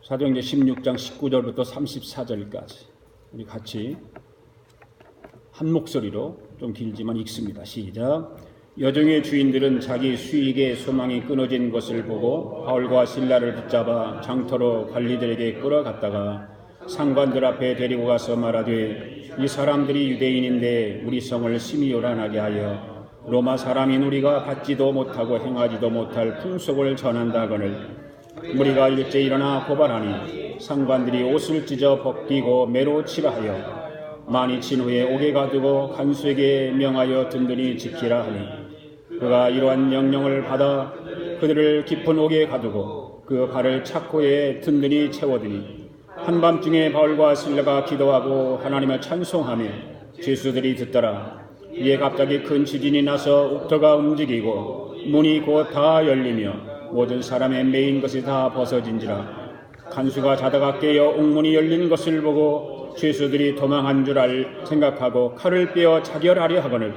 사도행전 16장 19절부터 34절까지 우리 같이 한 목소리로 좀 길지만 읽습니다. 시작. 여종의 주인들은 자기 수익의 소망이 끊어진 것을 보고 바울과 실라를 붙잡아 장터로 관리들에게 끌어갔다가 상관들 앞에 데리고 가서 말하되 이 사람들이 유대인인데 우리 성을 심히 요란하게 하여 로마 사람인 우리가 받지도 못하고 행하지도 못할 풍속을 전한다 하거늘 무리가 일제 일어나 고발하니 상관들이 옷을 찢어 벗기고 매로 치라 하여 많이 친 후에 옥에 가두고 간수에게 명하여 든든히 지키라 하니 그가 이러한 명령을 받아 그들을 깊은 옥에 가두고 그 발을 착고에 든든히 채워두니 한밤중에 바울과 실라가 기도하고 하나님을 찬송하며 죄수들이 듣더라. 이에 갑자기 큰 지진이 나서 옥터가 움직이고 문이 곧 다 열리며 모든 사람의 매인 것이 다 벗어진지라. 간수가 자다가 깨어 옥문이 열린 것을 보고 죄수들이 도망한 줄 생각하고 칼을 빼어 자결하려 하거늘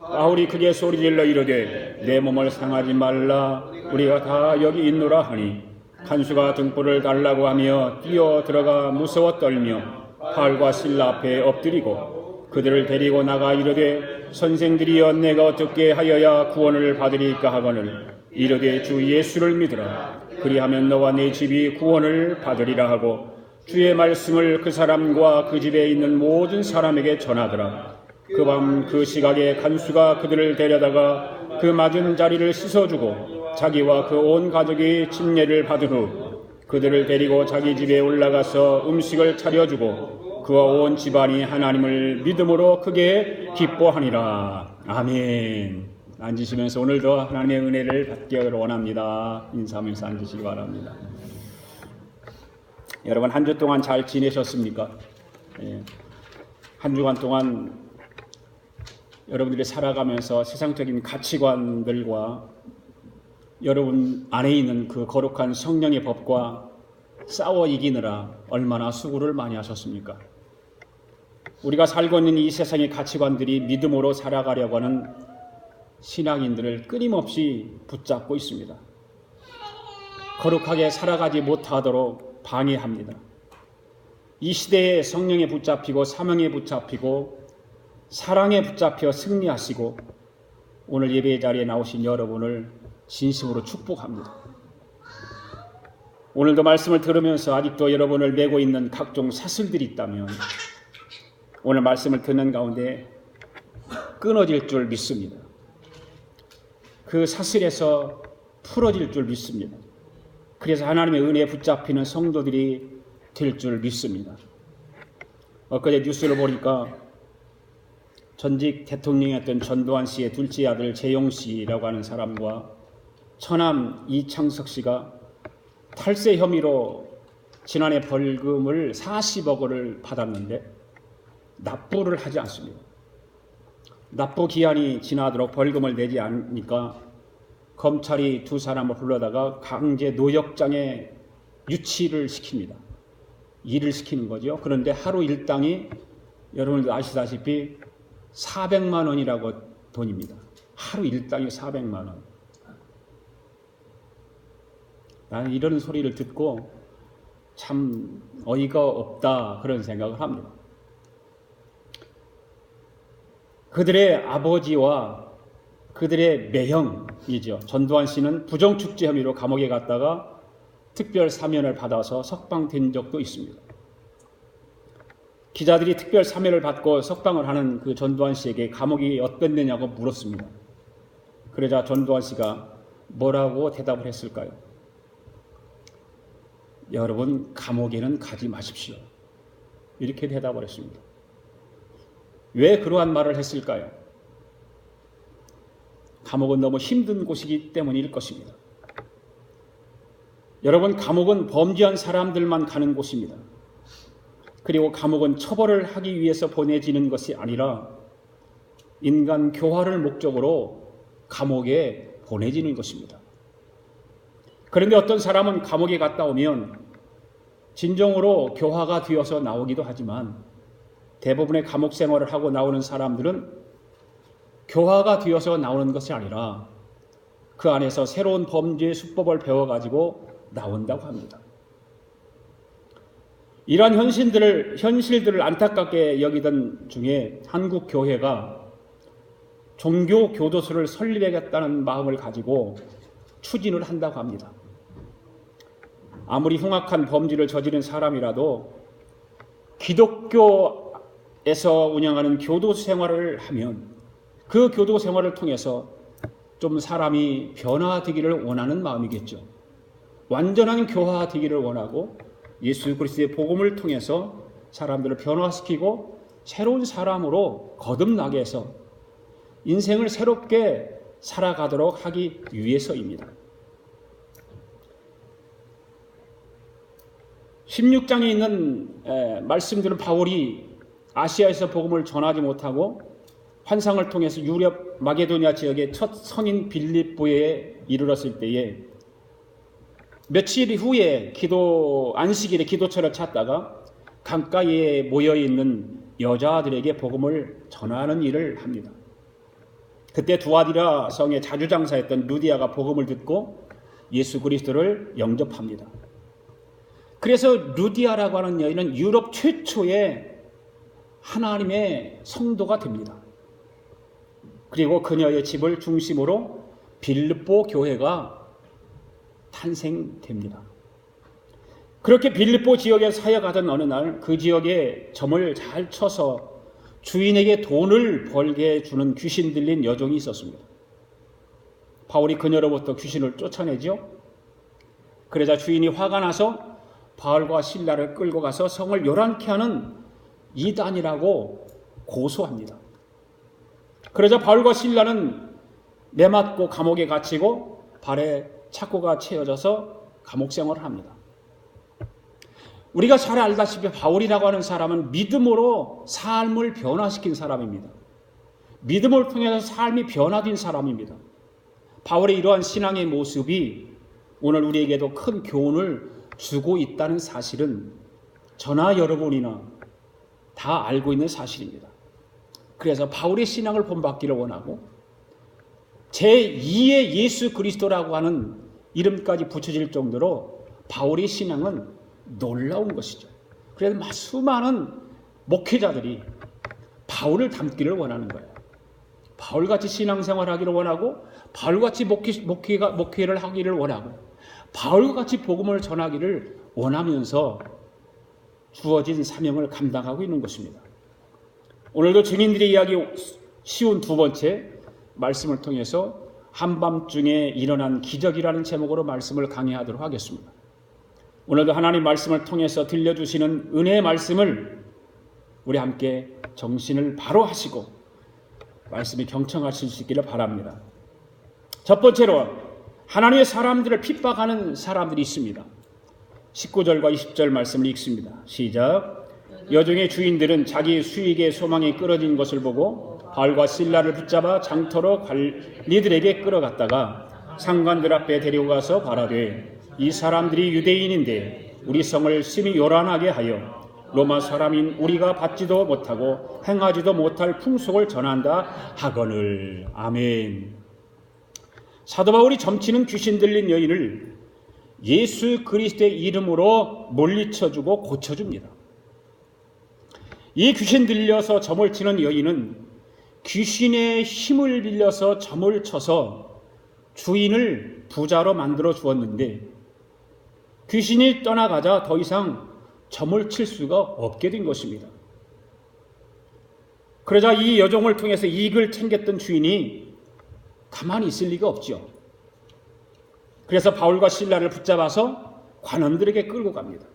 바울이 크게 소리질러 이르되 내 몸을 상하지 말라 우리가 다 여기 있노라 하니 간수가 등불을 달라고 하며 뛰어 들어가 무서워 떨며 바울과 실라 앞에 엎드리고 그들을 데리고 나가 이르되 선생들이여 내가 어떻게 하여야 구원을 받으리까 하거늘 이르되 주 예수를 믿으라 그리하면 너와 네 집이 구원을 받으리라 하고 주의 말씀을 그 사람과 그 집에 있는 모든 사람에게 전하더라. 그 밤 그 시각에 간수가 그들을 데려다가 그 맞은 자리를 씻어주고 자기와 그 온 가족이 침례를 받은 후 그들을 데리고 자기 집에 올라가서 음식을 차려주고 그와 온 집안이 하나님을 믿음으로 크게 기뻐하니라. 아멘. 앉으시면서 오늘도 하나님의 은혜를 받기를 원합니다. 인사하면서 앉으시기 바랍니다. 여러분 한 주 동안 잘 지내셨습니까? 한 주간 동안 여러분들이 살아가면서 세상적인 가치관들과 여러분 안에 있는 그 거룩한 성령의 법과 싸워 이기느라 얼마나 수고를 많이 하셨습니까? 우리가 살고 있는 이 세상의 가치관들이 믿음으로 살아가려고 하는 신앙인들을 끊임없이 붙잡고 있습니다. 거룩하게 살아가지 못하도록 방해합니다. 이 시대에 성령에 붙잡히고 사명에 붙잡히고 사랑에 붙잡혀 승리하시고 오늘 예배 자리에 나오신 여러분을 진심으로 축복합니다. 오늘도 말씀을 들으면서 아직도 여러분을 메고 있는 각종 사슬들이 있다면 오늘 말씀을 듣는 가운데 끊어질 줄 믿습니다. 그 사슬에서 풀어질 줄 믿습니다. 그래서 하나님의 은혜에 붙잡히는 성도들이 될 줄 믿습니다. 엊그제 뉴스를 보니까 전직 대통령이었던 전두환 씨의 둘째 아들 재용 씨라고 하는 사람과 처남 이창석 씨가 탈세 혐의로 지난해 벌금을 40억 원을 받았는데 납부를 하지 않습니다. 납부 기한이 지나도록 벌금을 내지 않으니까 검찰이 두 사람을 불러다가 강제 노역장에 유치를 시킵니다. 일을 시키는 거죠. 그런데 하루 일당이 여러분들 아시다시피 400만 원이라고 돈입니다. 하루 일당이 400만 원. 나는 이런 소리를 듣고 참 어이가 없다 그런 생각을 합니다. 그들의 아버지와 그들의 매형이죠. 전두환 씨는 부정축제 혐의로 감옥에 갔다가 특별 사면을 받아서 석방된 적도 있습니다. 기자들이 특별 사면을 받고 석방을 하는 그 전두환 씨에게 감옥이 어땠느냐고 물었습니다. 그러자 전두환 씨가 뭐라고 대답을 했을까요? 여러분 감옥에는 가지 마십시오. 이렇게 대답을 했습니다. 왜 그러한 말을 했을까요? 감옥은 너무 힘든 곳이기 때문일 것입니다. 여러분 감옥은 범죄한 사람들만 가는 곳입니다. 그리고 감옥은 처벌을 하기 위해서 보내지는 것이 아니라 인간 교화를 목적으로 감옥에 보내지는 것입니다. 그런데 어떤 사람은 감옥에 갔다 오면 진정으로 교화가 되어서 나오기도 하지만 대부분의 감옥 생활을 하고 나오는 사람들은 교화가 되어서 나오는 것이 아니라 그 안에서 새로운 범죄 수법을 배워가지고 나온다고 합니다. 이러한 현실들을 안타깝게 여기던 중에 한국 교회가 종교 교도소를 설립하겠다는 마음을 가지고 추진을 한다고 합니다. 아무리 흉악한 범죄를 저지른 사람이라도 기독교에서 운영하는 교도 생활을 하면 그 교도 생활을 통해서 좀 사람이 변화되기를 원하는 마음이겠죠. 완전한 교화되기를 원하고 예수 그리스도의 복음을 통해서 사람들을 변화시키고 새로운 사람으로 거듭나게 해서 인생을 새롭게 살아가도록 하기 위해서입니다. 16장에 있는 말씀들은 바울이 아시아에서 복음을 전하지 못하고 환상을 통해서 유럽 마게도니아 지역의 첫 성인 빌립보에 이르렀을 때에 며칠 후에 안식일에 기도처를 찾다가 강가에 모여있는 여자들에게 복음을 전하는 일을 합니다. 그때 두아디라 성에 자주장사했던 루디아가 복음을 듣고 예수 그리스도를 영접합니다. 그래서 루디아라고 하는 여인은 유럽 최초의 하나님의 성도가 됩니다. 그리고 그녀의 집을 중심으로 빌립보 교회가 탄생됩니다. 그렇게 빌립보 지역에 사역하던 어느 날 그 지역에 점을 잘 쳐서 주인에게 돈을 벌게 해주는 귀신 들린 여종이 있었습니다. 바울이 그녀로부터 귀신을 쫓아내죠. 그러자 주인이 화가 나서 바울과 실라를 끌고 가서 성을 요란케 하는 이단이라고 고소합니다. 그러자 바울과 실라는 매맞고 감옥에 갇히고 발에 착고가 채워져서 감옥 생활을 합니다. 우리가 잘 알다시피 바울이라고 하는 사람은 믿음으로 삶을 변화시킨 사람입니다. 믿음을 통해서 삶이 변화된 사람입니다. 바울의 이러한 신앙의 모습이 오늘 우리에게도 큰 교훈을 주고 있다는 사실은 저나 여러분이나 다 알고 있는 사실입니다. 그래서 바울의 신앙을 본받기를 원하고 제2의 예수 그리스도라고 하는 이름까지 붙여질 정도로 바울의 신앙은 놀라운 것이죠. 그래서 수많은 목회자들이 바울을 닮기를 원하는 거예요. 바울같이 신앙생활을 하기를 원하고 바울같이 목회를 하기를 원하고 바울같이 복음을 전하기를 원하면서 주어진 사명을 감당하고 있는 것입니다. 오늘도 증인들의 이야기 쉬운 두 번째 말씀을 통해서 한밤중에 일어난 기적이라는 제목으로 말씀을 강의하도록 하겠습니다. 오늘도 하나님 말씀을 통해서 들려주시는 은혜의 말씀을 우리 함께 정신을 바로 하시고 말씀이 경청하실 수 있기를 바랍니다. 첫 번째로 하나님의 사람들을 핍박하는 사람들이 있습니다. 19절과 20절 말씀을 읽습니다. 시작. 여종의 주인들은 자기 수익의 소망이 끊어진 것을 보고 바울과 실라를 붙잡아 장터로 관리들에게 끌어갔다가 상관들 앞에 데리고 가서 바라되 이 사람들이 유대인인데 우리 성을 심히 요란하게 하여 로마 사람인 우리가 받지도 못하고 행하지도 못할 풍속을 전한다 하거늘. 아멘. 사도 바울이 점치는 귀신 들린 여인을 예수 그리스도의 이름으로 물리쳐주고 고쳐줍니다. 이 귀신 들려서 점을 치는 여인은 귀신의 힘을 빌려서 점을 쳐서 주인을 부자로 만들어 주었는데 귀신이 떠나가자 더 이상 점을 칠 수가 없게 된 것입니다. 그러자 이 여종을 통해서 이익을 챙겼던 주인이 가만히 있을 리가 없죠. 그래서 바울과 실라를 붙잡아서 관원들에게 끌고 갑니다.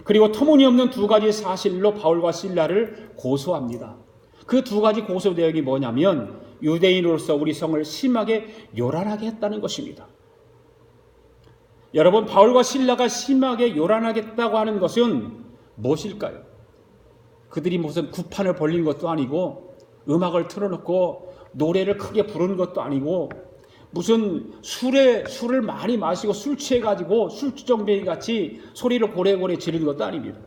그리고 터무니없는 두 가지 사실로 바울과 실라를 고소합니다. 그 두 가지 고소 내용이 뭐냐면 유대인으로서 우리 성을 심하게 요란하게 했다는 것입니다. 여러분, 바울과 실라가 심하게 요란하게 했다고 하는 것은 무엇일까요? 그들이 무슨 구판을 벌린 것도 아니고 음악을 틀어놓고 노래를 크게 부르는 것도 아니고 무슨 술을 많이 마시고 술 취해가지고 술주정뱅이 같이 소리를 고래고래 지르는 것도 아닙니다.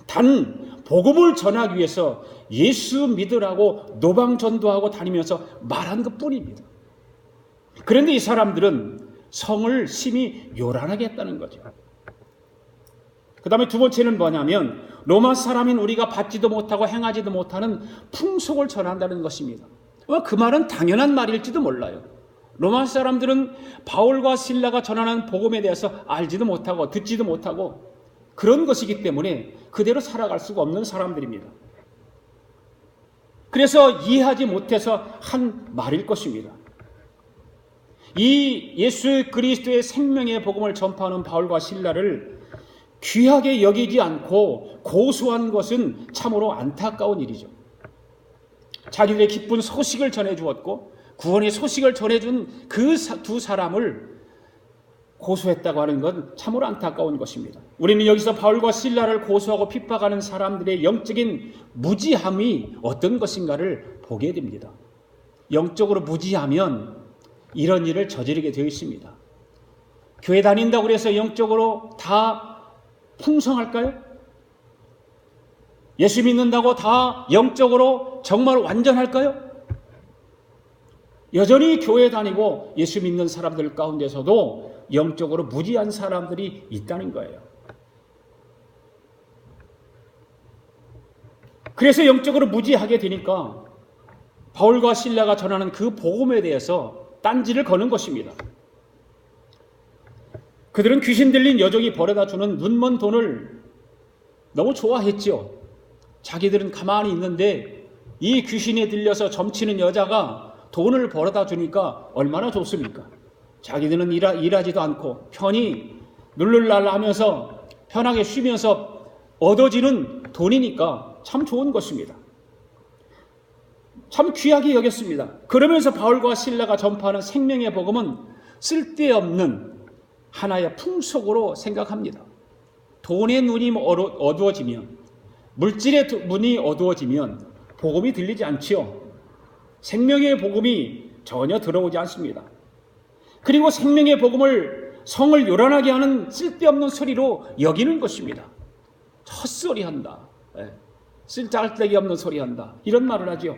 단 복음을 전하기 위해서 예수 믿으라고 노방전도하고 다니면서 말한 것뿐입니다. 그런데 이 사람들은 성을 심히 요란하게 했다는 거죠. 그 다음에 두 번째는 뭐냐면 로마 사람인 우리가 받지도 못하고 행하지도 못하는 풍속을 전한다는 것입니다. 그 말은 당연한 말일지도 몰라요. 로마 사람들은 바울과 실라가 전하는 복음에 대해서 알지도 못하고 듣지도 못하고 그런 것이기 때문에 그대로 살아갈 수가 없는 사람들입니다. 그래서 이해하지 못해서 한 말일 것입니다. 이 예수 그리스도의 생명의 복음을 전파하는 바울과 실라를 귀하게 여기지 않고 고소한 것은 참으로 안타까운 일이죠. 자기들의 기쁜 소식을 전해주었고 구원의 소식을 전해준 그 두 사람을 고소했다고 하는 건 참으로 안타까운 것입니다. 우리는 여기서 바울과 실라를 고소하고 핍박하는 사람들의 영적인 무지함이 어떤 것인가를 보게 됩니다. 영적으로 무지하면 이런 일을 저지르게 되어 있습니다. 교회 다닌다고 해서 영적으로 다 풍성할까요? 예수 믿는다고 다 영적으로 정말 완전할까요? 여전히 교회 다니고 예수 믿는 사람들 가운데서도 영적으로 무지한 사람들이 있다는 거예요. 그래서 영적으로 무지하게 되니까 바울과 실라가 전하는 그 복음에 대해서 딴지를 거는 것입니다. 그들은 귀신 들린 여종이 벌어다 주는 눈먼 돈을 너무 좋아했죠. 자기들은 가만히 있는데 이 귀신에 들려서 점치는 여자가 돈을 벌어다 주니까 얼마나 좋습니까? 자기들은 일하지도 않고 편히 룰룰랄라 하면서 편하게 쉬면서 얻어지는 돈이니까 참 좋은 것입니다. 참 귀하게 여겼습니다. 그러면서 바울과 실라가 전파하는 생명의 복음은 쓸데없는 하나의 풍속으로 생각합니다. 돈의 눈이 어두워지면, 물질의 눈이 어두워지면 복음이 들리지 않지요. 생명의 복음이 전혀 들어오지 않습니다. 그리고 생명의 복음을 성을 요란하게 하는 쓸데없는 소리로 여기는 것입니다. 헛소리 한다. 쓸데기 없는 소리 한다. 이런 말을 하죠.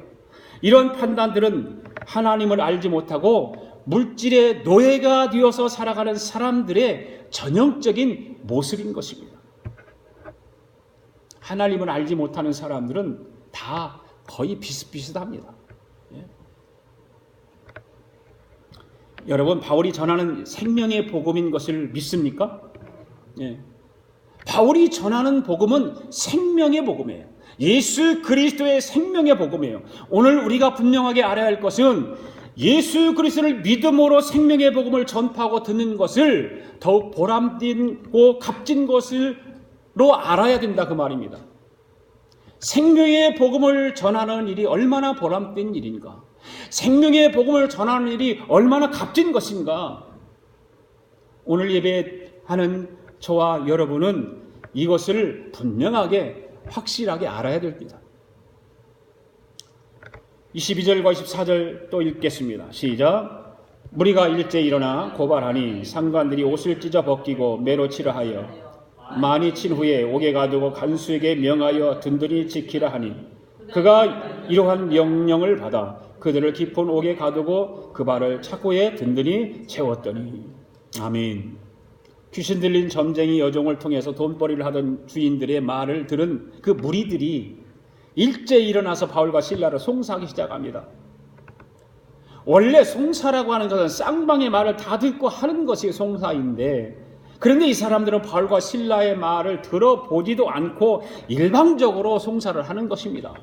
이런 판단들은 하나님을 알지 못하고 물질의 노예가 되어서 살아가는 사람들의 전형적인 모습인 것입니다. 하나님을 알지 못하는 사람들은 다 거의 비슷비슷합니다. 여러분, 바울이 전하는 생명의 복음인 것을 믿습니까? 바울이 전하는 복음은 생명의 복음이에요. 예수 그리스도의 생명의 복음이에요. 오늘 우리가 분명하게 알아야 할 것은 예수 그리스도를 믿음으로 생명의 복음을 전파하고 듣는 것을 더욱 보람되고 값진 것으로 알아야 된다 그 말입니다. 생명의 복음을 전하는 일이 얼마나 보람된 일인가? 생명의 복음을 전하는 일이 얼마나 값진 것인가? 오늘 예배하는 저와 여러분은 이것을 분명하게 확실하게 알아야 됩니다. 22절과 24절 또 읽겠습니다. 시작. 무리가 일제 일어나 고발하니 상관들이 옷을 찢어 벗기고 매로 치라 하여 많이 친 후에 옥에 가두고 간수에게 명하여 든든히 지키라 하니 그가 이러한 명령을 받아 그들을 깊은 옥에 가두고 그 발을 착고에 든든히 채웠더니. 아멘. 귀신 들린 점쟁이 여종을 통해서 돈벌이를 하던 주인들의 말을 들은 그 무리들이 일제히 일어나서 바울과 실라를 송사하기 시작합니다. 원래 송사라고 하는 것은 쌍방의 말을 다 듣고 하는 것이 송사인데, 그런데 이 사람들은 바울과 실라의 말을 들어보지도 않고 일방적으로 송사를 하는 것입니다.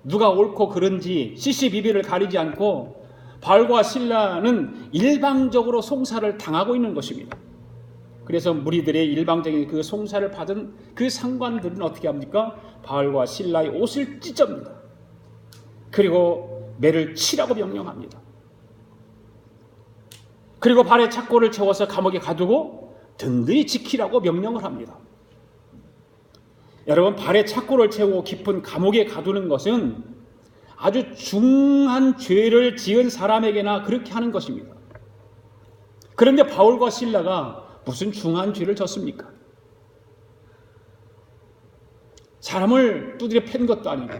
누가 옳고 그른지 시시비비를 가리지 않고 바울과 실라는 일방적으로 송사를 당하고 있는 것입니다. 그래서 무리들의 일방적인 그 송사를 받은 그 상관들은 어떻게 합니까? 바울과 실라의 옷을 찢습니다. 그리고 매를 치라고 명령합니다. 그리고 발에 착고를 채워서 감옥에 가두고 든든히 지키라고 명령을 합니다. 여러분, 발에 착고를 채우고 깊은 감옥에 가두는 것은 아주 중한 죄를 지은 사람에게나 그렇게 하는 것입니다. 그런데 바울과 실라가 무슨 중한 죄를 졌습니까? 사람을 두드려 팬 것도 아니고,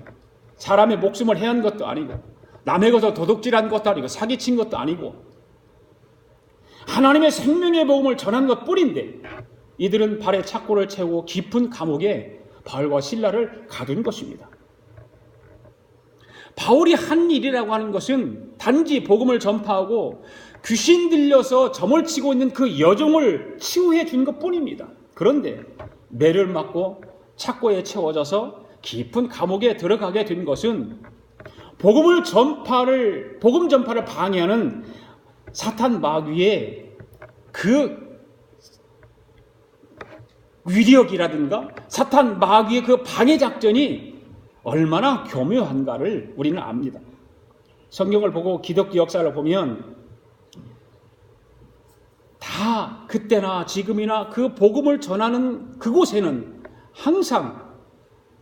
사람의 목숨을 해한 것도 아니고, 남의 것을 도둑질한 것도 아니고, 사기친 것도 아니고, 하나님의 생명의 복음을 전한 것 뿐인데 이들은 발에 착고를 채우고 깊은 감옥에 바울과 실라를 가둔 것입니다. 바울이 한 일이라고 하는 것은 단지 복음을 전파하고 귀신 들려서 점을 치고 있는 그 여종을 치유해 준 것뿐입니다. 그런데 매를 맞고 착고에 채워져서 깊은 감옥에 들어가게 된 것은 복음 전파를 방해하는 사탄 마귀의 그 위력이라든가 사탄 마귀의 그 방해 작전이 얼마나 교묘한가를 우리는 압니다. 성경을 보고 기독교 역사를 보면 다 그때나 지금이나 그 복음을 전하는 그곳에는 항상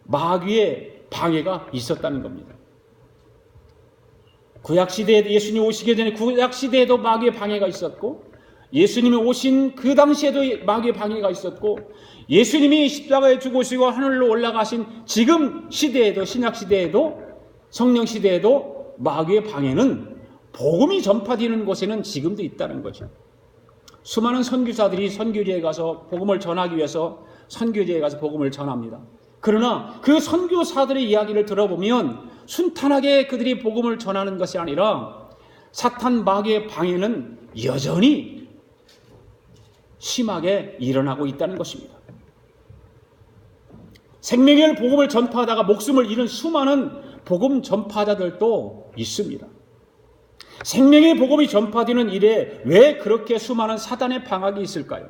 마귀의 방해가 있었다는 겁니다. 구약시대에도 예수님 오시기 전에 구약시대에도 마귀의 방해가 있었고 예수님이 오신 그 당시에도 마귀의 방해가 있었고 예수님이 십자가에 죽으시고 하늘로 올라가신 지금 시대에도 신약시대에도 성령시대에도 마귀의 방해는 복음이 전파되는 곳에는 지금도 있다는 거죠. 수많은 선교사들이 선교지에 가서 복음을 전하기 위해서 선교지에 가서 복음을 전합니다. 그러나 그 선교사들의 이야기를 들어보면 순탄하게 그들이 복음을 전하는 것이 아니라 사탄 마귀의 방해는 여전히 심하게 일어나고 있다는 것입니다. 생명의 복음을 전파하다가 목숨을 잃은 수많은 복음 전파자들도 있습니다. 생명의 복음이 전파되는 일에 왜 그렇게 수많은 사단의 방학이 있을까요?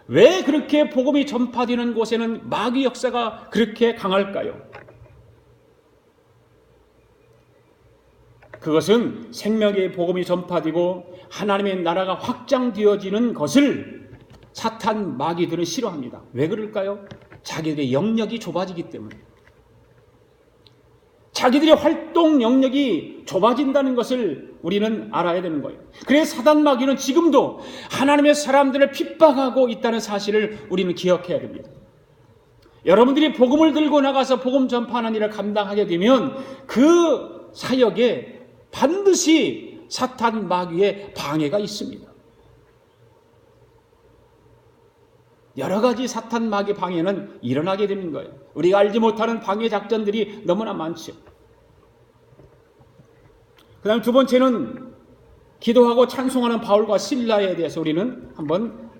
왜 그렇게 복음이 전파되는 곳에는 마귀 역사가 그렇게 강할까요? 그것은 생명의 복음이 전파되고 하나님의 나라가 확장되어지는 것을 사탄 마귀들은 싫어합니다. 왜 그럴까요? 자기들의 영역이 좁아지기 때문에. 자기들의 활동 영역이 좁아진다는 것을 우리는 알아야 되는 거예요. 그래서 사단 마귀는 지금도 하나님의 사람들을 핍박하고 있다는 사실을 우리는 기억해야 됩니다. 여러분들이 복음을 들고 나가서 복음 전파하는 일을 감당하게 되면 그 사역에 반드시 사탄 마귀의 방해가 있습니다. 여러 가지 사탄 마귀 방해는 일어나게 되는 거예요. 우리가 알지 못하는 방해 작전들이 너무나 많죠. 그 다음 두 번째는 기도하고 찬송하는 바울과 실라에 대해서 우리는 한번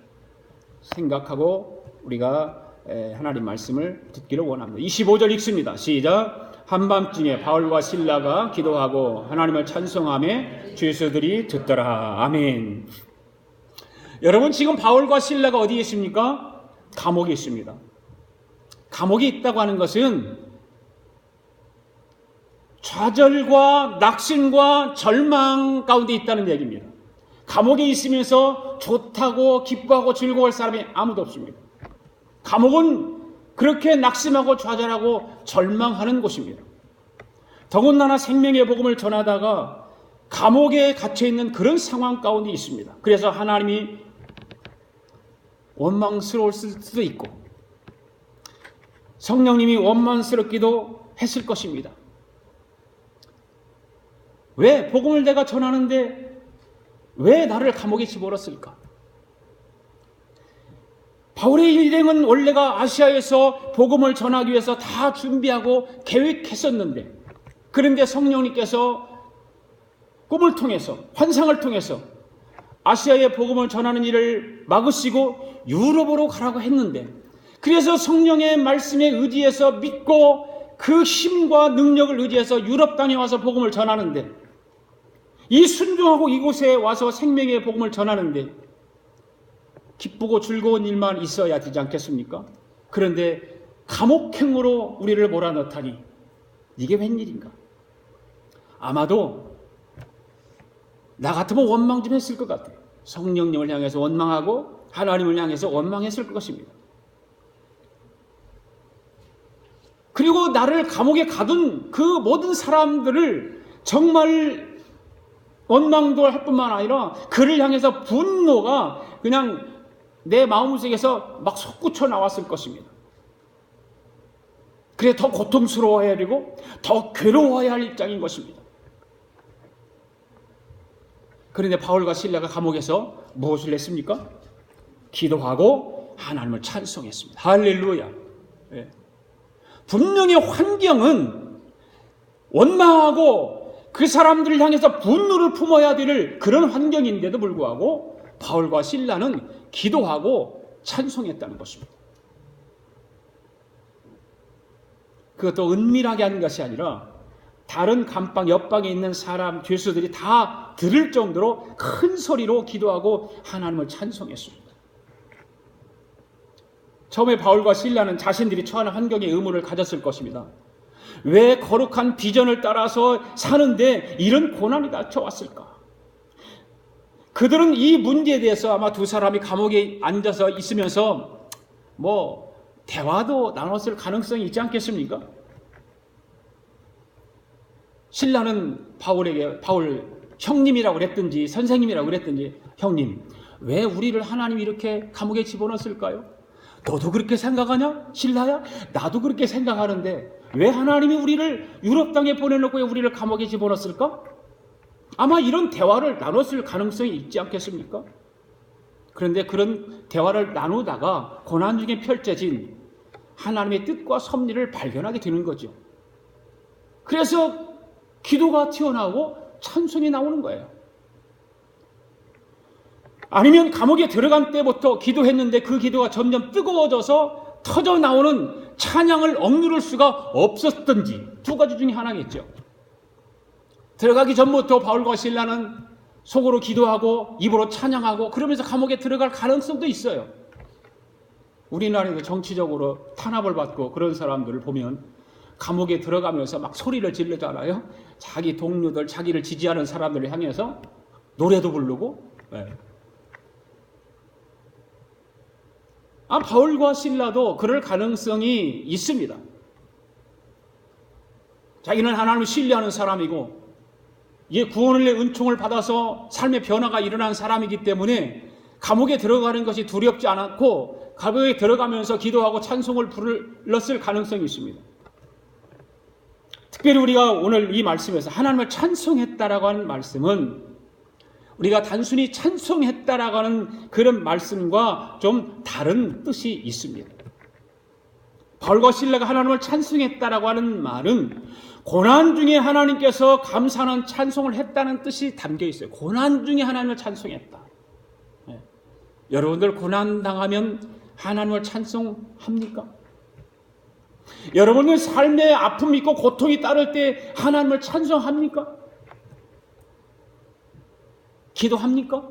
생각하고 우리가 하나님 말씀을 듣기를 원합니다. 25절 읽습니다. 시작. 한밤중에 바울과 실라가 기도하고 하나님을 찬송하며 죄수들이 듣더라. 아멘. 여러분 지금 바울과 실라가 어디에 있습니까? 감옥에 있습니다. 감옥에 있다고 하는 것은 좌절과 낙심과 절망 가운데 있다는 얘기입니다. 감옥에 있으면서 좋다고 기뻐하고 즐거워할 사람이 아무도 없습니다. 감옥은 그렇게 낙심하고 좌절하고 절망하는 곳입니다. 더군다나 생명의 복음을 전하다가 감옥에 갇혀있는 그런 상황 가운데 있습니다. 그래서 하나님이 원망스러울 수도 있고 성령님이 원망스럽기도 했을 것입니다. 왜 복음을 내가 전하는데 왜 나를 감옥에 집어넣었을까? 바울의 일행은 원래가 아시아에서 복음을 전하기 위해서 다 준비하고 계획했었는데 그런데 성령님께서 꿈을 통해서 환상을 통해서 아시아의 복음을 전하는 일을 막으시고 유럽으로 가라고 했는데 그래서 성령의 말씀에 의지해서 믿고 그 힘과 능력을 의지해서 유럽 땅에 와서 복음을 전하는데 이 순종하고 이곳에 와서 생명의 복음을 전하는데 기쁘고 즐거운 일만 있어야 되지 않겠습니까? 그런데 감옥행으로 우리를 몰아넣다니 이게 웬일인가? 아마도 나 같으면 원망 좀 했을 것 같아요. 성령님을 향해서 원망하고 하나님을 향해서 원망했을 것입니다. 그리고 나를 감옥에 가둔 그 모든 사람들을 정말 원망도 할 뿐만 아니라 그를 향해서 분노가 그냥 내 마음속에서 막 솟구쳐 나왔을 것입니다. 그래 더 고통스러워해야 되고 더 괴로워해야 할 입장인 것입니다. 그런데 바울과 실라가 감옥에서 무엇을 했습니까? 기도하고 하나님을 찬송했습니다. 할렐루야. 예. 분명히 환경은 원망하고 그 사람들을 향해서 분노를 품어야 될 그런 환경인데도 불구하고 바울과 실라는 기도하고 찬송했다는 것입니다. 그것도 은밀하게 한 것이 아니라 다른 감방 옆방에 있는 사람 죄수들이 다 들을 정도로 큰 소리로 기도하고 하나님을 찬송했습니다. 처음에 바울과 실라는 자신들이 처한 환경에 의문을 가졌을 것입니다. 왜 거룩한 비전을 따라서 사는데 이런 고난이 닥쳐왔을까? 그들은 이 문제에 대해서 아마 두 사람이 감옥에 앉아서 있으면서 대화도 나눴을 가능성이 있지 않겠습니까? 실라는 바울 형님이라고 그랬든지 선생님이라고 그랬든지, 형님, 왜 우리를 하나님이 이렇게 감옥에 집어넣었을까요? 너도 그렇게 생각하냐? 실라야? 나도 그렇게 생각하는데 왜 하나님이 우리를 유럽 땅에 보내놓고 왜 우리를 감옥에 집어넣었을까? 아마 이런 대화를 나눴을 가능성이 있지 않겠습니까? 그런데 그런 대화를 나누다가 고난 중에 펼쳐진 하나님의 뜻과 섭리를 발견하게 되는 거죠. 그래서 기도가 튀어나오고 찬송이 나오는 거예요. 아니면 감옥에 들어간 때부터 기도했는데 그 기도가 점점 뜨거워져서 터져 나오는 찬양을 억누를 수가 없었던지, 두 가지 중에 하나겠죠. 들어가기 전부터 바울과 실라는 속으로 기도하고 입으로 찬양하고 그러면서 감옥에 들어갈 가능성도 있어요. 우리나라에도 정치적으로 탄압을 받고 그런 사람들을 보면 감옥에 들어가면서 막 소리를 지르잖아요. 자기 동료들, 자기를 지지하는 사람들을 향해서 노래도 부르고. 네. 바울과 실라도 그럴 가능성이 있습니다. 자기는 하나님을 신뢰하는 사람이고 구원의 은총을 받아서 삶의 변화가 일어난 사람이기 때문에 감옥에 들어가는 것이 두렵지 않았고 감옥에 들어가면서 기도하고 찬송을 불렀을 가능성이 있습니다. 특별히 우리가 오늘 이 말씀에서 하나님을 찬송했다라고 하는 말씀은 우리가 단순히 찬송했다라고 하는 그런 말씀과 좀 다른 뜻이 있습니다. 바울과 실라가 하나님을 찬송했다라고 하는 말은 고난 중에 하나님께서 감사하는 찬송을 했다는 뜻이 담겨 있어요. 고난 중에 하나님을 찬송했다. 네. 여러분들 고난 당하면 하나님을 찬송합니까? 여러분들 삶에 아픔이 있고 고통이 따를 때 하나님을 찬송합니까? 기도합니까?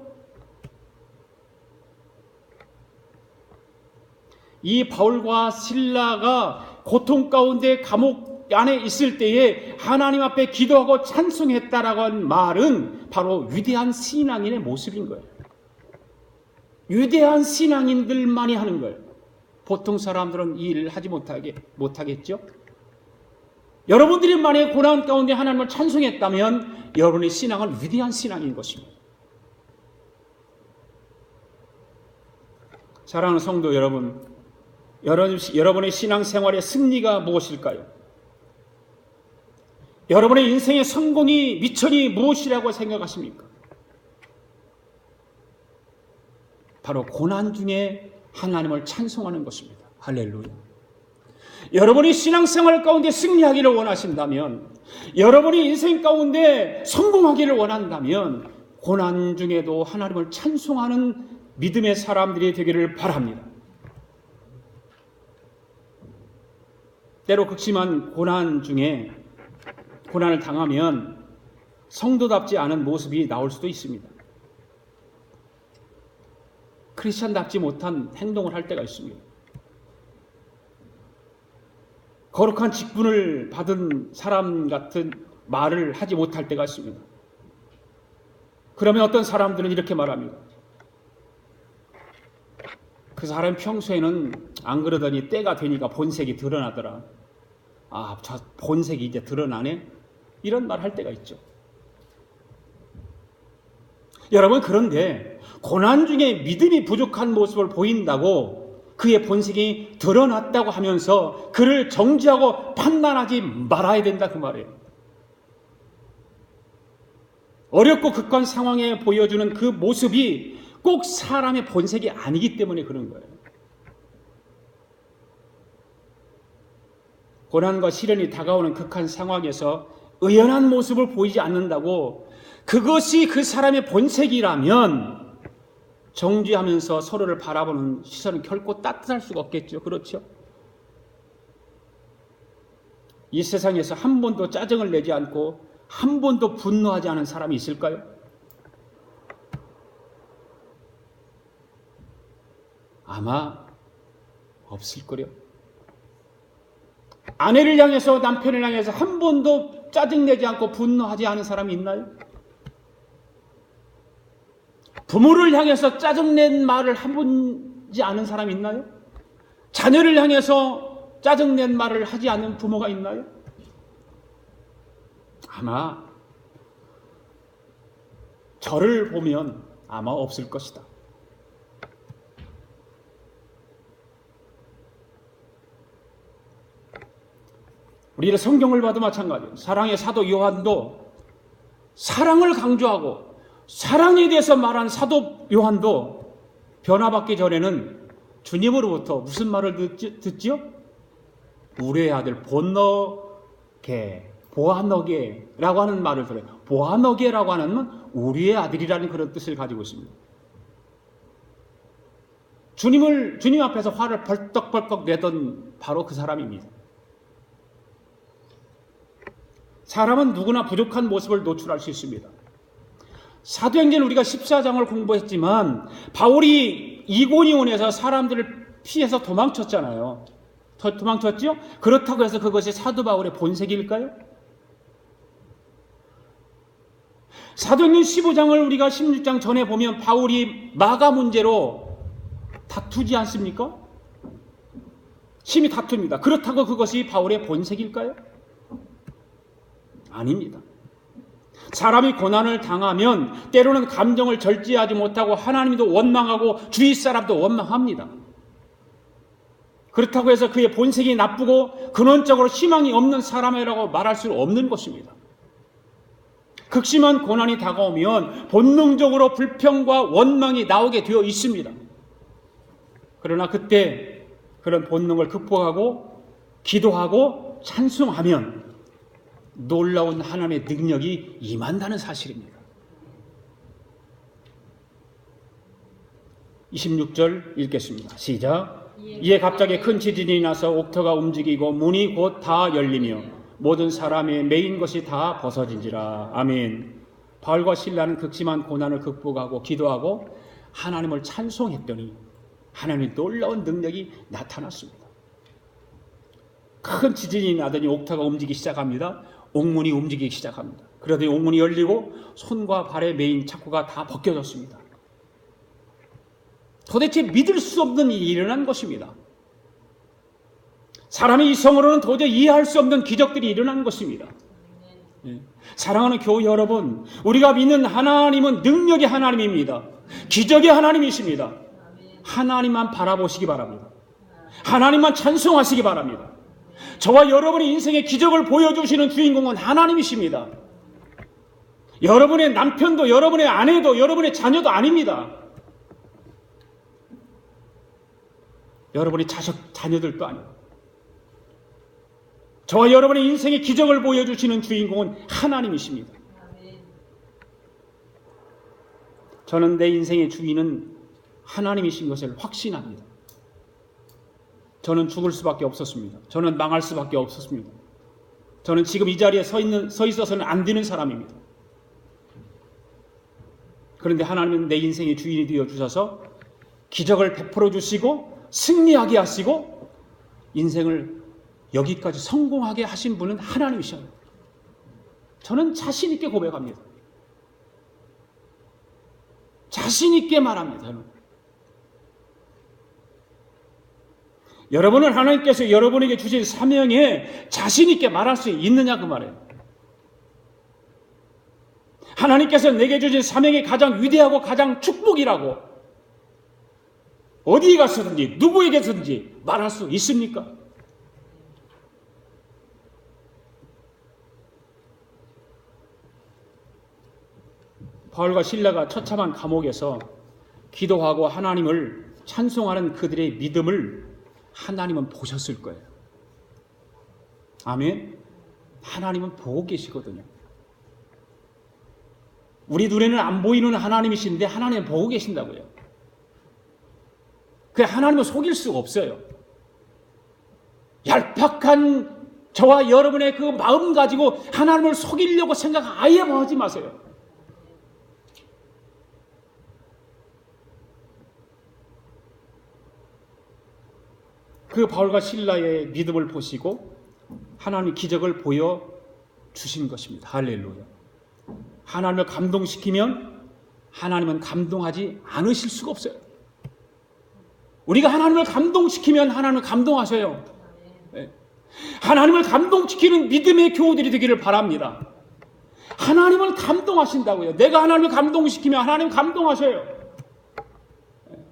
이 바울과 실라가 고통 가운데 감옥 안에 있을 때에 하나님 앞에 기도하고 찬송했다라고 한 말은 바로 위대한 신앙인의 모습인 거예요. 위대한 신앙인들만이 하는 거예요. 보통 사람들은 이 일을 하지 못하겠죠? 여러분들이 만약에 고난 가운데 하나님을 찬송했다면 여러분의 신앙은 위대한 신앙인 것입니다. 사랑하는 성도 여러분, 여러분의 신앙생활의 승리가 무엇일까요? 여러분의 인생의 성공이 미천이 무엇이라고 생각하십니까? 바로 고난 중에 하나님을 찬송하는 것입니다. 할렐루야. 여러분이 신앙생활 가운데 승리하기를 원하신다면, 여러분이 인생 가운데 성공하기를 원한다면 고난 중에도 하나님을 찬송하는 믿음의 사람들이 되기를 바랍니다. 때로 극심한 고난 중에 고난을 당하면 성도답지 않은 모습이 나올 수도 있습니다. 크리스찬답지 못한 행동을 할 때가 있습니다. 거룩한 직분을 받은 사람 같은 말을 하지 못할 때가 있습니다. 그러면 어떤 사람들은 이렇게 말합니다. 그 사람 평소에는 안 그러더니 때가 되니까 본색이 드러나더라. 저 본색이 이제 드러나네? 이런 말 할 때가 있죠. 여러분, 그런데 고난 중에 믿음이 부족한 모습을 보인다고 그의 본색이 드러났다고 하면서 그를 정죄하고 판단하지 말아야 된다, 그 말이에요. 어렵고 극한 상황에 보여주는 그 모습이 꼭 사람의 본색이 아니기 때문에 그런 거예요. 고난과 시련이 다가오는 극한 상황에서 의연한 모습을 보이지 않는다고 그것이 그 사람의 본색이라면 정죄하면서 서로를 바라보는 시선은 결코 따뜻할 수가 없겠죠. 그렇죠? 이 세상에서 한 번도 짜증을 내지 않고 한 번도 분노하지 않은 사람이 있을까요? 아마 없을 거요. 아내를 향해서 남편을 향해서 한 번도 짜증내지 않고 분노하지 않은 사람이 있나요? 부모를 향해서 짜증낸 말을 해보지 않은 사람이 있나요? 자녀를 향해서 짜증낸 말을 하지 않는 부모가 있나요? 아마 저를 보면 아마 없을 것이다. 우리가 성경을 봐도 마찬가지예요. 사랑의 사도 요한도 사랑을 강조하고 사랑에 대해서 말한 사도 요한도 변화받기 전에는 주님으로부터 무슨 말을 듣지요? 우리의 아들 보아너게라고 하는 말을 들어요. 보아너게라고 하는 건 우리의 아들이라는 그런 뜻을 가지고 있습니다. 주님 앞에서 화를 벌떡벌떡 내던 바로 그 사람입니다. 사람은 누구나 부족한 모습을 노출할 수 있습니다. 사도행전 우리가 14장을 공부했지만 바울이 이고니온에서 사람들을 피해서 도망쳤잖아요. 도망쳤죠? 그렇다고 해서 그것이 사도 바울의 본색일까요? 사도행전 15장을 우리가 16장 전에 보면 바울이 마가 문제로 다투지 않습니까? 심히 다툽니다. 그렇다고 그것이 바울의 본색일까요? 아닙니다. 사람이 고난을 당하면 때로는 감정을 절제하지 못하고 하나님도 원망하고 주위 사람도 원망합니다. 그렇다고 해서 그의 본색이 나쁘고 근원적으로 희망이 없는 사람이라고 말할 수 없는 것입니다. 극심한 고난이 다가오면 본능적으로 불평과 원망이 나오게 되어 있습니다. 그러나 그때 그런 본능을 극복하고 기도하고 찬송하면 놀라운 하나님의 능력이 임한다는 사실입니다. 26절 읽겠습니다. 시작. 이에 갑자기 큰 지진이 나서 옥터가 움직이고 문이 곧 다 열리며 모든 사람의 매인 것이 다 벗어진지라. 아멘. 바울과 실라는 극심한 고난을 극복하고 기도하고 하나님을 찬송했더니 하나님의 놀라운 능력이 나타났습니다. 큰 지진이 나더니 옥터가 움직이기 시작합니다. 옥문이 움직이기 시작합니다. 그러더니 옥문이 열리고 손과 발의 메인 착고가 다 벗겨졌습니다. 도대체 믿을 수 없는 일이 일어난 것입니다. 사람의 이성으로는 도저히 이해할 수 없는 기적들이 일어난 것입니다. 사랑하는 교회 여러분, 우리가 믿는 하나님은 능력의 하나님입니다. 기적의 하나님이십니다. 하나님만 바라보시기 바랍니다. 하나님만 찬송하시기 바랍니다. 저와 여러분의 인생의 기적을 보여주시는 주인공은 하나님이십니다. 여러분의 남편도 여러분의 아내도 여러분의 자녀도 아닙니다. 여러분의 자녀들도 아니고 저와 여러분의 인생의 기적을 보여주시는 주인공은 하나님이십니다. 저는 내 인생의 주인은 하나님이신 것을 확신합니다. 저는 죽을 수밖에 없었습니다. 저는 망할 수밖에 없었습니다. 저는 지금 이 자리에 서 있어서는 안 되는 사람입니다. 그런데 하나님은 내 인생의 주인이 되어 주셔서 기적을 베풀어 주시고 승리하게 하시고 인생을 여기까지 성공하게 하신 분은 하나님이셔요. 저는 자신 있게 고백합니다. 자신 있게 말합니다. 저는. 여러분은 하나님께서 여러분에게 주신 사명에 자신 있게 말할 수 있느냐 그 말이에요. 하나님께서 내게 주신 사명이 가장 위대하고 가장 축복이라고 어디에 가서든지 누구에게든지 말할 수 있습니까? 바울과 실라가 처참한 감옥에서 기도하고 하나님을 찬송하는 그들의 믿음을 하나님은 보셨을 거예요. 아멘. 하나님은 보고 계시거든요. 우리 눈에는 안 보이는 하나님이신데 하나님은 보고 계신다고요. 그 하나님은 속일 수가 없어요. 얄팍한 저와 여러분의 그 마음 가지고 하나님을 속이려고 생각 아예 하지 마세요. 그 바울과 실라의 믿음을 보시고 하나님의 기적을 보여주신 것입니다. 할렐루야. 하나님을 감동시키면 하나님은 감동하지 않으실 수가 없어요. 우리가 하나님을 감동시키면 하나님을 감동하셔요. 네. 하나님을 감동시키는 믿음의 교우들이 되기를 바랍니다. 하나님을 감동하신다고요. 내가 하나님을 감동시키면 하나님 감동하셔요. 네.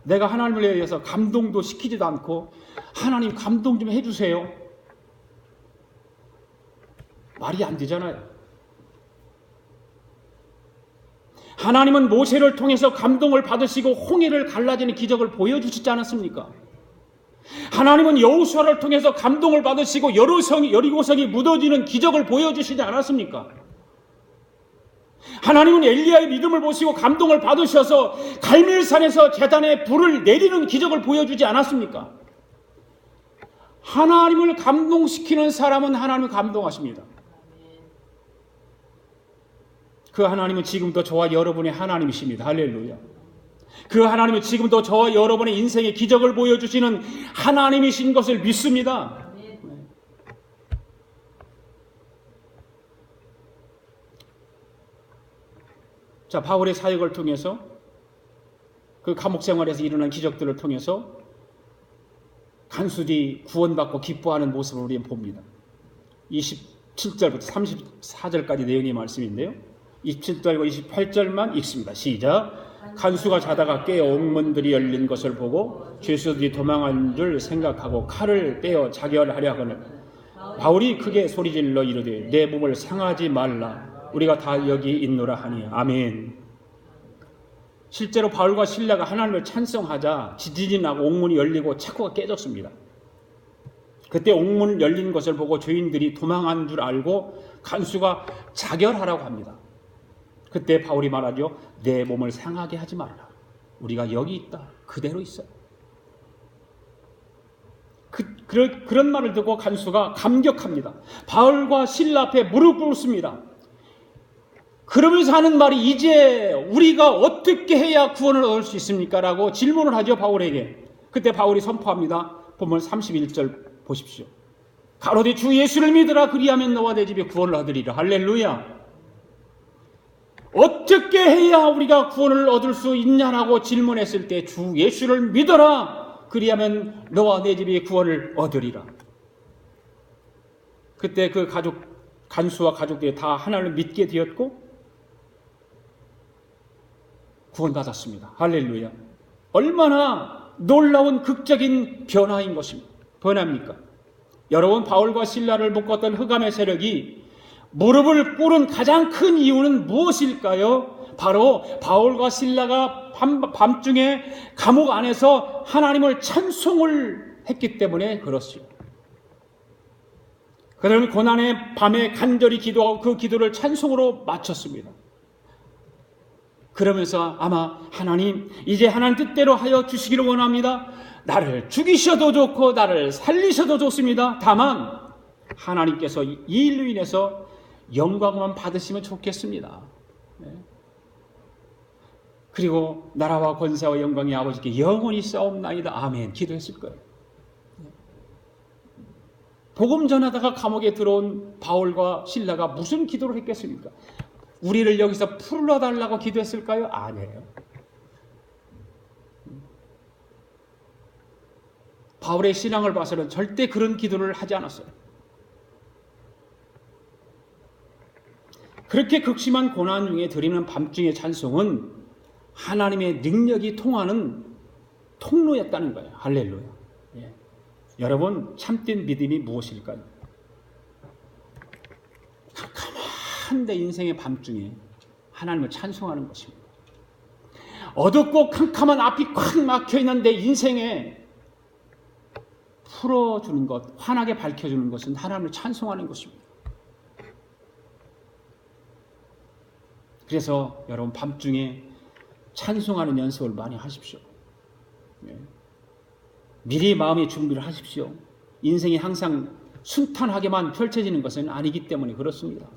내가 하나님을 위해서 감동도 시키지도 않고 하나님 감동 좀 해주세요. 말이 안 되잖아요. 하나님은 모세를 통해서 감동을 받으시고 홍해를 갈라지는 기적을 보여주시지 않았습니까? 하나님은 여호수아를 통해서 감동을 받으시고 여리고성이 무너지는 기적을 보여주시지 않았습니까? 하나님은 엘리야의 믿음을 보시고 감동을 받으셔서 갈멜산에서 제단에 불을 내리는 기적을 보여주지 않았습니까? 하나님을 감동시키는 사람은 하나님을 감동하십니다. 그 하나님은 지금도 저와 여러분의 하나님이십니다. 할렐루야. 그 하나님은 지금도 저와 여러분의 인생의 기적을 보여주시는 하나님이신 것을 믿습니다. 자, 바울의 사역을 통해서 그 감옥 생활에서 일어난 기적들을 통해서 간수들이 구원받고 기뻐하는 모습을 우리는 봅니다. 27절부터 34절까지 내용의 말씀인데요. 27절과 28절만 읽습니다. 시작. 간수가 자다가 깨어 옥문들이 열린 것을 보고 죄수들이 도망한 줄 생각하고 칼을 빼어 자결하려 하거늘 바울이 크게 소리질러 이르되 내 몸을 상하지 말라 우리가 다 여기 있노라 하니. 아멘. 실제로 바울과 실라가 하나님을 찬송하자 지진이 나고 옥문이 열리고 차고가 깨졌습니다. 그때 옥문 열린 것을 보고 죄인들이 도망한 줄 알고 간수가 자결하라고 합니다. 그때 바울이 말하죠. 내 몸을 상하게 하지 말라. 우리가 여기 있다. 그대로 있어. 그런 말을 듣고 간수가 감격합니다. 바울과 실라 앞에 무릎 꿇습니다. 그러면서 하는 말이 이제 우리가 어떻게 해야 구원을 얻을 수 있습니까? 라고 질문을 하죠. 바울에게. 그때 바울이 선포합니다. 본문 31절 보십시오. 가로되 주 예수를 믿으라. 그리하면 너와 내 집에 구원을 얻으리라. 할렐루야. 어떻게 해야 우리가 구원을 얻을 수 있냐라고 질문했을 때 주 예수를 믿어라. 그리하면 너와 내 집에 구원을 얻으리라. 그때 그 간수와 가족들이 다 하나님을 믿게 되었고 구원받았습니다. 할렐루야. 얼마나 놀라운 극적인 변화인 것입니다. 변화입니까? 여러분, 바울과 실라를 묶었던 흑암의 세력이 무릎을 꿇은 가장 큰 이유는 무엇일까요? 바로 바울과 실라가 밤중에 감옥 안에서 하나님을 찬송을 했기 때문에 그렇습니다. 그들은 고난의 밤에 간절히 기도하고 그 기도를 찬송으로 마쳤습니다. 그러면서 아마 하나님, 이제 하나님 뜻대로 하여 주시기를 원합니다. 나를 죽이셔도 좋고 나를 살리셔도 좋습니다. 다만 하나님께서 이 일로 인해서 영광만 받으시면 좋겠습니다. 네. 그리고 나라와 권세와 영광이 아버지께 영원히 싸움나이다. 아멘. 기도했을 거예요. 네. 복음 전하다가 감옥에 들어온 바울과 실라가 무슨 기도를 했겠습니까? 우리를 여기서 풀러달라고 기도했을까요? 아니에요. 바울의 신앙을 봐서는 절대 그런 기도를 하지 않았어요. 그렇게 극심한 고난 중에 드리는 밤중의 찬송은 하나님의 능력이 통하는 통로였다는 거예요. 할렐루야. 예. 여러분, 참된 믿음이 무엇일까요? 캄캄한데 인생의 밤중에 하나님을 찬송하는 것입니다. 어둡고 캄캄한 앞이 꽉 막혀 있는데 인생에 풀어주는 것, 환하게 밝혀주는 것은 하나님을 찬송하는 것입니다. 그래서 여러분 밤중에 찬송하는 연습을 많이 하십시오. 미리 마음의 준비를 하십시오. 인생이 항상 순탄하게만 펼쳐지는 것은 아니기 때문에 그렇습니다.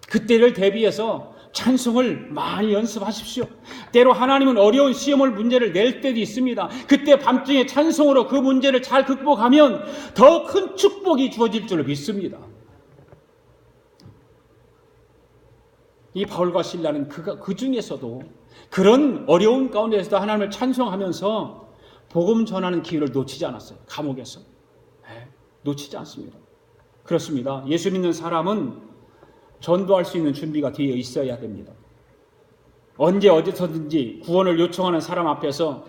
그때를 대비해서 찬송을 많이 연습하십시오. 때로 하나님은 어려운 시험을 문제를 낼 때도 있습니다. 그때 밤중에 찬송으로 그 문제를 잘 극복하면 더 큰 축복이 주어질 줄 믿습니다. 이 바울과 실라는 그 중에서도 그런 어려운 가운데서도 하나님을 찬송하면서 복음 전하는 기회를 놓치지 않았어요. 감옥에서. 놓치지 않습니다. 그렇습니다. 예수 믿는 사람은 전도할 수 있는 준비가 되어 있어야 됩니다. 언제 어디서든지 구원을 요청하는 사람 앞에서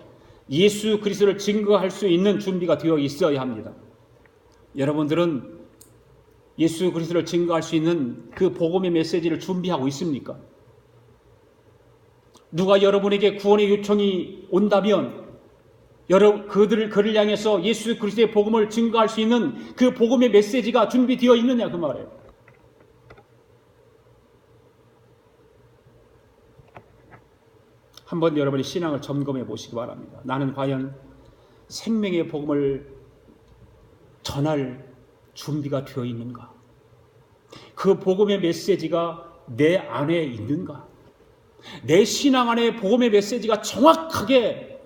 예수 그리스도를 증거할 수 있는 준비가 되어 있어야 합니다. 여러분들은 예수 그리스도를 증거할 수 있는 그 복음의 메시지를 준비하고 있습니까? 누가 여러분에게 구원의 요청이 온다면 그를 향해서 예수 그리스도의 복음을 증거할 수 있는 그 복음의 메시지가 준비되어 있느냐 그 말이에요. 한번 여러분이 신앙을 점검해 보시기 바랍니다. 나는 과연 생명의 복음을 전할 준비가 되어 있는가? 그 복음의 메시지가 내 안에 있는가? 내 신앙 안에 복음의 메시지가 정확하게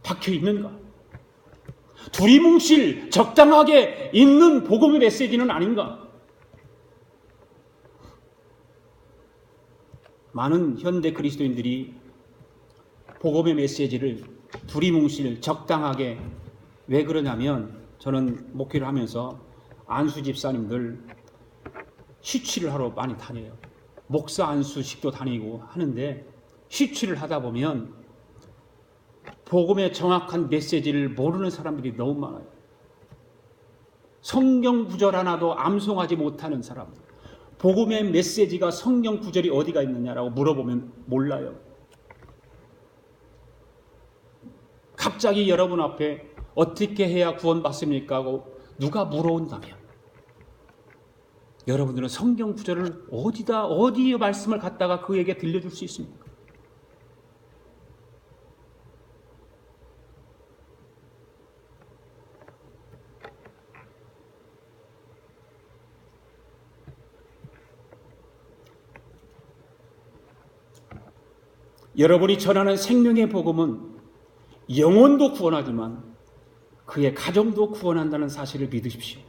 박혀 있는가? 두리뭉실 적당하게 있는 복음의 메시지는 아닌가? 많은 현대 그리스도인들이 복음의 메시지를 두리뭉실 적당하게 왜 그러냐면 저는 목회를 하면서 안수 집사님들 시취를 하러 많이 다녀요. 목사 안수식도 다니고 하는데 시취를 하다 보면 복음의 정확한 메시지를 모르는 사람들이 너무 많아요. 성경 구절 하나도 암송하지 못하는 사람들. 복음의 메시지가 성경 구절이 어디가 있느냐라고 물어보면 몰라요. 갑자기 여러분 앞에 어떻게 해야 구원받습니까? 하고 누가 물어온다면 여러분들은 성경 구절을 어디에 말씀을 갖다가 그에게 들려줄 수 있습니까? 여러분이 전하는 생명의 복음은 영혼도 구원하지만 그의 가정도 구원한다는 사실을 믿으십시오.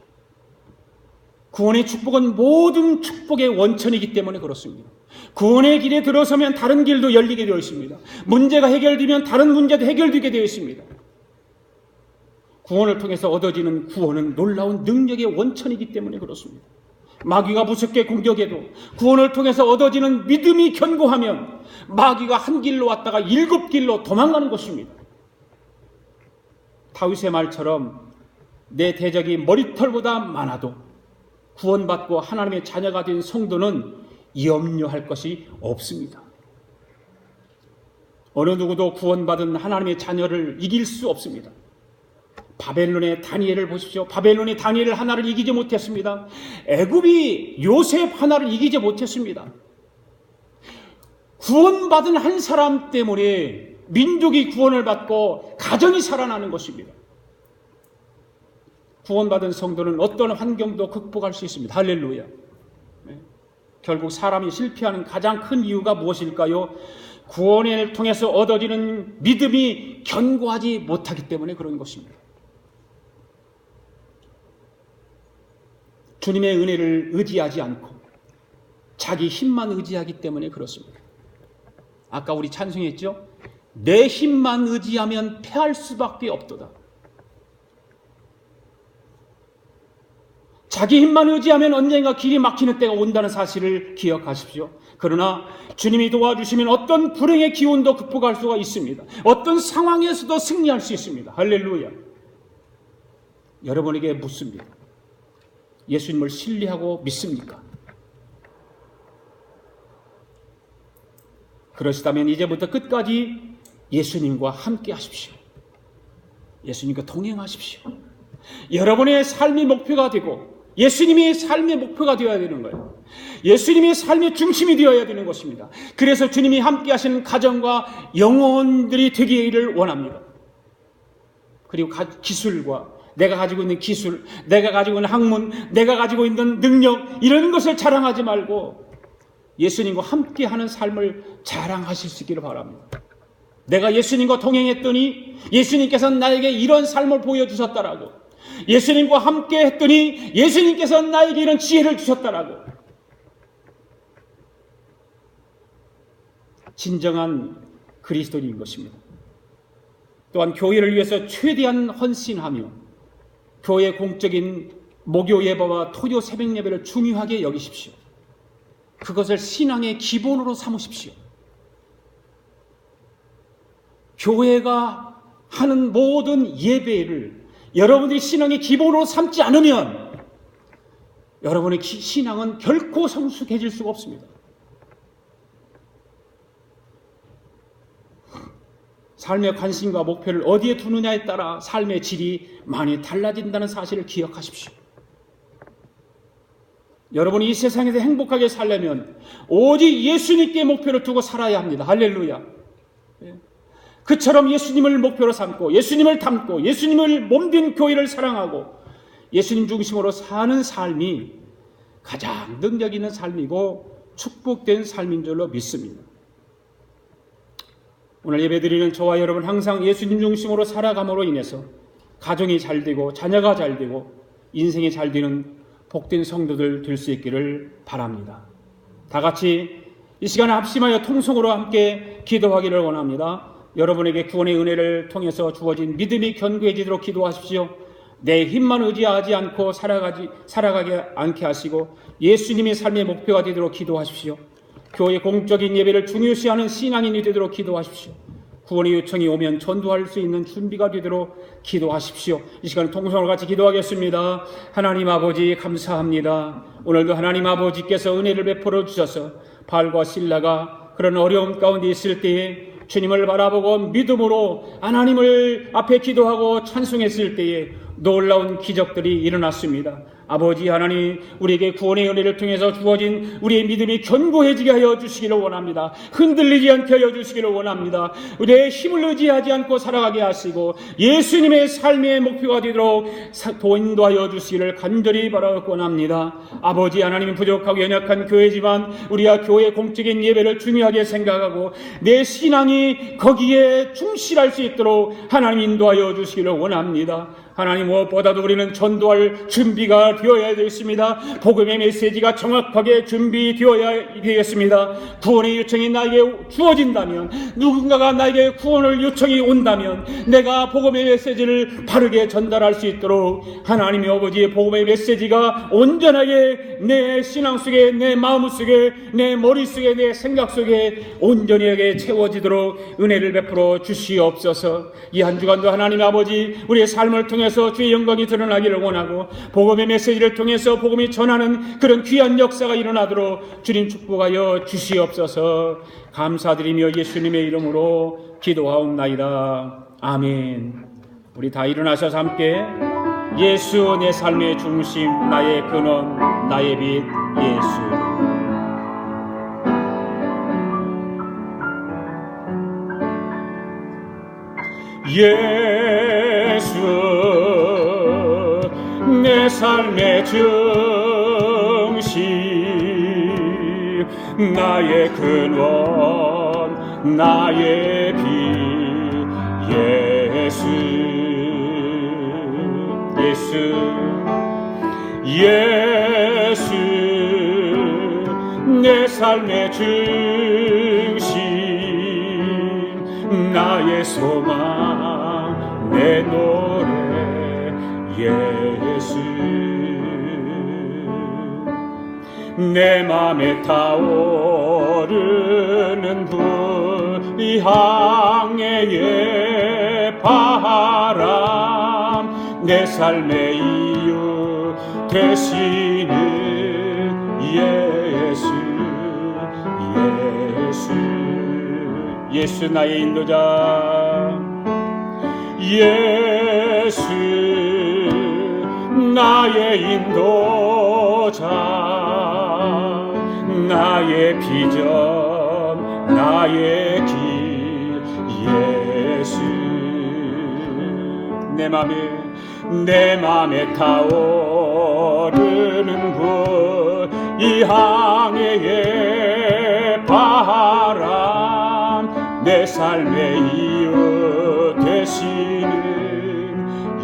구원의 축복은 모든 축복의 원천이기 때문에 그렇습니다. 구원의 길에 들어서면 다른 길도 열리게 되어 있습니다. 문제가 해결되면 다른 문제도 해결되게 되어 있습니다. 구원을 통해서 얻어지는 구원은 놀라운 능력의 원천이기 때문에 그렇습니다. 마귀가 무섭게 공격해도 구원을 통해서 얻어지는 믿음이 견고하면 마귀가 한 길로 왔다가 7길로 도망가는 것입니다. 다윗의 말처럼 내 대적이 머리털보다 많아도 구원받고 하나님의 자녀가 된 성도는 염려할 것이 없습니다. 어느 누구도 구원받은 하나님의 자녀를 이길 수 없습니다. 바벨론의 다니엘을 보십시오. 바벨론이 다니엘 하나를 이기지 못했습니다. 애굽이 요셉 하나를 이기지 못했습니다. 구원받은 한 사람 때문에 민족이 구원을 받고 가정이 살아나는 것입니다. 구원받은 성도는 어떤 환경도 극복할 수 있습니다. 할렐루야. 결국 사람이 실패하는 가장 큰 이유가 무엇일까요? 구원을 통해서 얻어지는 믿음이 견고하지 못하기 때문에 그런 것입니다. 주님의 은혜를 의지하지 않고 자기 힘만 의지하기 때문에 그렇습니다. 아까 우리 찬송했죠? 내 힘만 의지하면 패할 수밖에 없도다. 자기 힘만 의지하면 언젠가 길이 막히는 때가 온다는 사실을 기억하십시오. 그러나 주님이 도와주시면 어떤 불행의 기운도 극복할 수가 있습니다. 어떤 상황에서도 승리할 수 있습니다. 할렐루야. 여러분에게 묻습니다. 예수님을 신뢰하고 믿습니까? 그러시다면 이제부터 끝까지 예수님과 함께 하십시오. 예수님과 동행하십시오. 여러분의 삶이 목표가 되고 예수님이 삶의 목표가 되어야 되는 거예요. 예수님이 삶의 중심이 되어야 되는 것입니다. 그래서 주님이 함께 하시는 가정과 영혼들이 되기를 원합니다. 그리고 기술과 내가 가지고 있는 기술, 내가 가지고 있는 학문, 내가 가지고 있는 능력, 이런 것을 자랑하지 말고 예수님과 함께 하는 삶을 자랑하실 수 있기를 바랍니다. 내가 예수님과 동행했더니 예수님께서는 나에게 이런 삶을 보여주셨다라고, 예수님과 함께 했더니 예수님께서는 나에게 이런 지혜를 주셨다라고, 진정한 그리스도인인 것입니다. 또한 교회를 위해서 최대한 헌신하며 교회 공적인 목요 예배와 토요 새벽 예배를 중요하게 여기십시오. 그것을 신앙의 기본으로 삼으십시오. 교회가 하는 모든 예배를 여러분들이 신앙의 기본으로 삼지 않으면 여러분의 신앙은 결코 성숙해질 수가 없습니다. 삶의 관심과 목표를 어디에 두느냐에 따라 삶의 질이 많이 달라진다는 사실을 기억하십시오. 여러분이 이 세상에서 행복하게 살려면 오직 예수님께 목표를 두고 살아야 합니다. 할렐루야. 그처럼 예수님을 목표로 삼고 예수님을 닮고 예수님을 몸된 교회를 사랑하고 예수님 중심으로 사는 삶이 가장 능력 있는 삶이고 축복된 삶인 줄로 믿습니다. 오늘 예배드리는 저와 여러분 항상 예수님 중심으로 살아감으로 인해서 가정이 잘 되고 자녀가 잘 되고 인생이 잘 되는 복된 성도들 될 수 있기를 바랍니다. 다 같이 이 시간에 합심하여 통성으로 함께 기도하기를 원합니다. 여러분에게 구원의 은혜를 통해서 주어진 믿음이 견고해지도록 기도하십시오. 내 힘만 의지하지 않고 살아가게 않게 하시고 예수님이 삶의 목표가 되도록 기도하십시오. 교회 공적인 예배를 중요시하는 신앙인이 되도록 기도하십시오. 구원의 요청이 오면 전도할 수 있는 준비가 되도록 기도하십시오. 이 시간 통성으로 같이 기도하겠습니다. 하나님 아버지 감사합니다. 오늘도 하나님 아버지께서 은혜를 베풀어 주셔서 바울과 실라가 그런 어려움 가운데 있을 때에 주님을 바라보고 믿음으로 하나님을 앞에 기도하고 찬송했을 때에 놀라운 기적들이 일어났습니다. 아버지 하나님, 우리에게 구원의 은혜를 통해서 주어진 우리의 믿음이 견고해지게 하여 주시기를 원합니다. 흔들리지 않게 하여 주시기를 원합니다. 우리의 힘을 의지하지 않고 살아가게 하시고 예수님의 삶의 목표가 되도록 인도하여 주시기를 간절히 바라고 원합니다. 아버지 하나님, 부족하고 연약한 교회지만 우리가 교회 공적인 예배를 중요하게 생각하고 내 신앙이 거기에 충실할 수 있도록 하나님 인도하여 주시기를 원합니다. 하나님, 무엇보다도 우리는 전도할 준비가 되어야 되겠습니다. 복음의 메시지가 정확하게 준비되어야 되겠습니다. 구원의 요청이 나에게 주어진다면, 누군가가 나에게 구원을 요청이 온다면 내가 복음의 메시지를 바르게 전달할 수 있도록 하나님의 아버지의 복음의 메시지가 온전하게 내 신앙 속에, 내 마음 속에, 내 머릿속에, 내 생각 속에 온전하게 채워지도록 은혜를 베풀어 주시옵소서. 이 한 주간도 하나님 아버지, 우리의 삶을 통해서 주의 영광이 드러나기를 원하고 복음의 메시지를 통해서 복음이 전하는 그런 귀한 역사가 일어나도록 주님 축복하여 주시옵소서. 감사드리며 예수님의 이름으로 기도하옵나이다. 아멘. 우리 다 일어나셔서 함께 예수 내 삶의 중심, 나의 근원, 나의 빛 예수. 예수 내 삶의 중심, 나의 근원, 나의 빛 예수. 예수 내 삶의 중심, 나의 소망, 내 노래 예수. 내 맘에 타오르는 불이 항해의 바람, 내 삶의 이유 되시는 예수. 예수 나의 인도자. 예수 나의 인도자, 나의 비전, 나의 길, 예수. 내 맘에 타오르는 불, 이 항해의 바람, 내 삶의 이유 되시는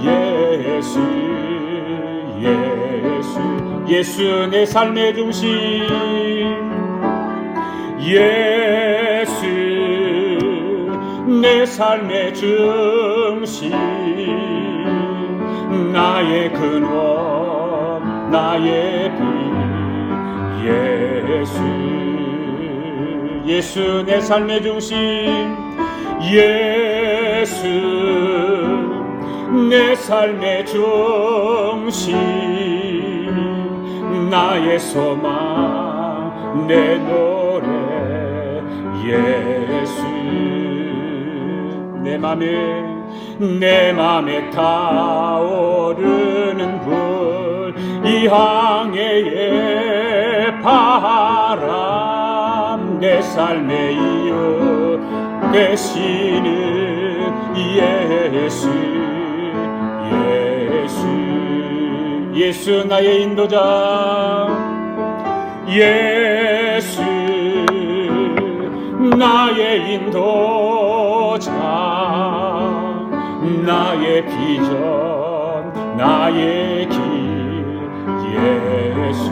예수. 예수 내 삶의 중심, 예수 내 삶의 중심, 나의 근원, 나의 빛, 예수 내 삶의 중심, 예수 내 삶의 중심, 나의 소망, 내 노래, 예수. 내 맘에 타오르는 불, 이 항해의 바람, 내 삶의 이유 되시는 예수. 예수 나의 인도자, 예수 나의 인도자, 나의 비전, 나의 길, 예수.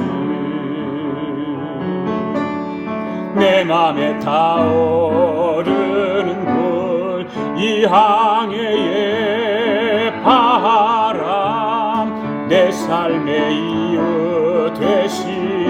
내 맘에 타오르는 불, 이 항해의 바람, 내 삶의 이유 되시